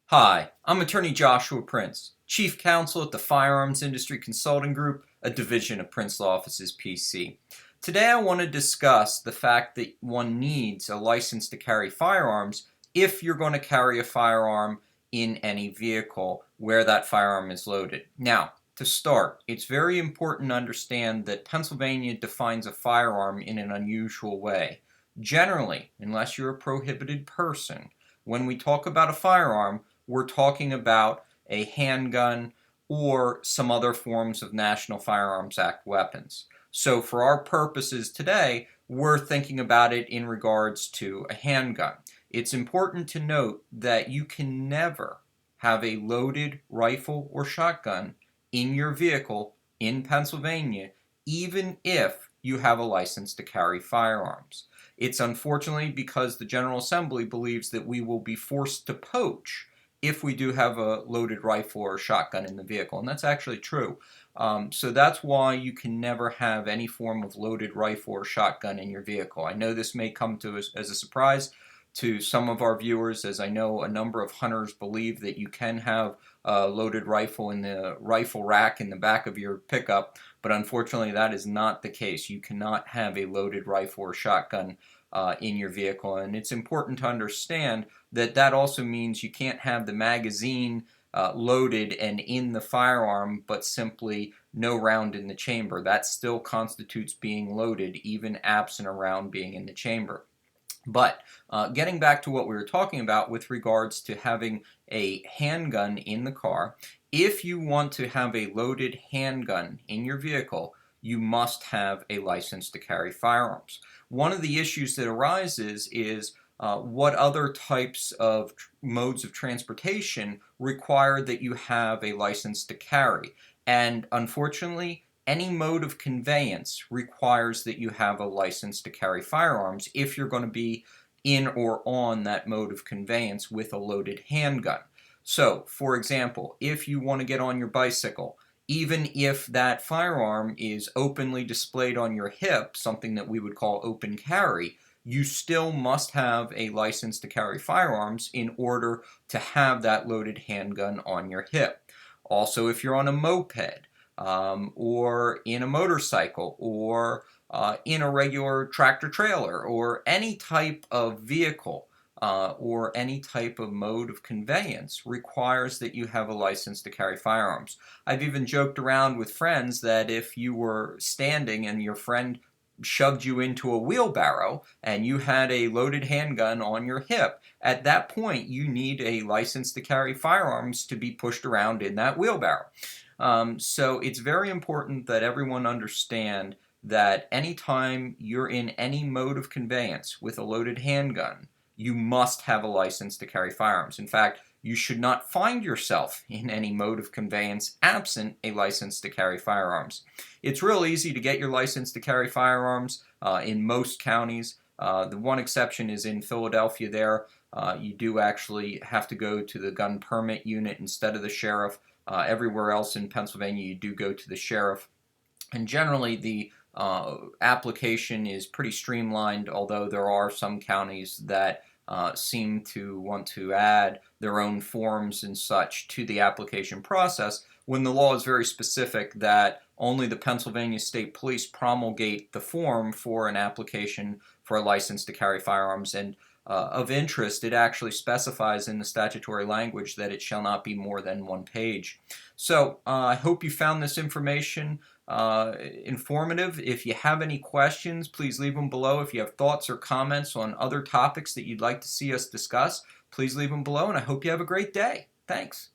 Hi, I'm attorney Joshua Prince, Chief Counsel at the Firearms Industry Consulting Group, a division of Prince Law Offices PC. Today I want to discuss the fact that one needs a license to carry firearms if you're going to carry a firearm in any vehicle where that firearm is loaded. Now, to start, it's very important to understand that Pennsylvania defines a firearm in an unusual way. Generally, unless you're a prohibited person, when we talk about a firearm, we're talking about a handgun or some other forms of National Firearms Act weapons. So for our purposes today, we're thinking about it in regards to a handgun. It's important to note that you can never have a loaded rifle or shotgun in your vehicle in Pennsylvania, even if you have a license to carry firearms. It's unfortunately because the General Assembly believes that we will be forced to poach if we do have a loaded rifle or shotgun in the vehicle, and that's actually true. So that's why you can never have any form of loaded rifle or shotgun in your vehicle. I know this may come to us as a surprise to some of our viewers, as I know a number of hunters believe that you can have a loaded rifle in the rifle rack in the back of your pickup, but unfortunately that is not the case. You cannot have a loaded rifle or shotgun in your vehicle, and it's important to understand that that also means you can't have the magazine loaded and in the firearm, but simply no round in the chamber. That still constitutes being loaded, even absent a round being in the chamber. But getting back to what we were talking about with regards to having a handgun in the car, if you want to have a loaded handgun in your vehicle, you must have a license to carry firearms. One of the issues that arises is what other types of modes of transportation require that you have a license to carry. And unfortunately, any mode of conveyance requires that you have a license to carry firearms if you're going to be in or on that mode of conveyance with a loaded handgun. So, for example, if you want to get on your bicycle, even if that firearm is openly displayed on your hip, something that we would call open carry, you still must have a license to carry firearms in order to have that loaded handgun on your hip. Also, if you're on a moped, or in a motorcycle, or in a regular tractor trailer, or any type of vehicle, or any type of mode of conveyance requires that you have a license to carry firearms. I've even joked around with friends that if you were standing and your friend shoved you into a wheelbarrow and you had a loaded handgun on your hip, at that point you need a license to carry firearms to be pushed around in that wheelbarrow. So it's very important that everyone understand that anytime you're in any mode of conveyance with a loaded handgun, you must have a license to carry firearms. In fact, you should not find yourself in any mode of conveyance absent a license to carry firearms. It's real easy to get your license to carry firearms in most counties. The one exception is in Philadelphia there. You do actually have to go to the gun permit unit instead of the sheriff. Everywhere else in Pennsylvania, you do go to the sheriff. And generally, the application is pretty streamlined, although there are some counties that seem to want to add their own forms and such to the application process when the law is very specific that only the Pennsylvania State Police promulgate the form for an application for a license to carry firearms. And of interest, it actually specifies in the statutory language that it shall not be more than one page. So I hope you found this information informative. If you have any questions, please leave them below. If you have thoughts or comments on other topics that you'd like to see us discuss, please leave them below, and I hope you have a great day. Thanks.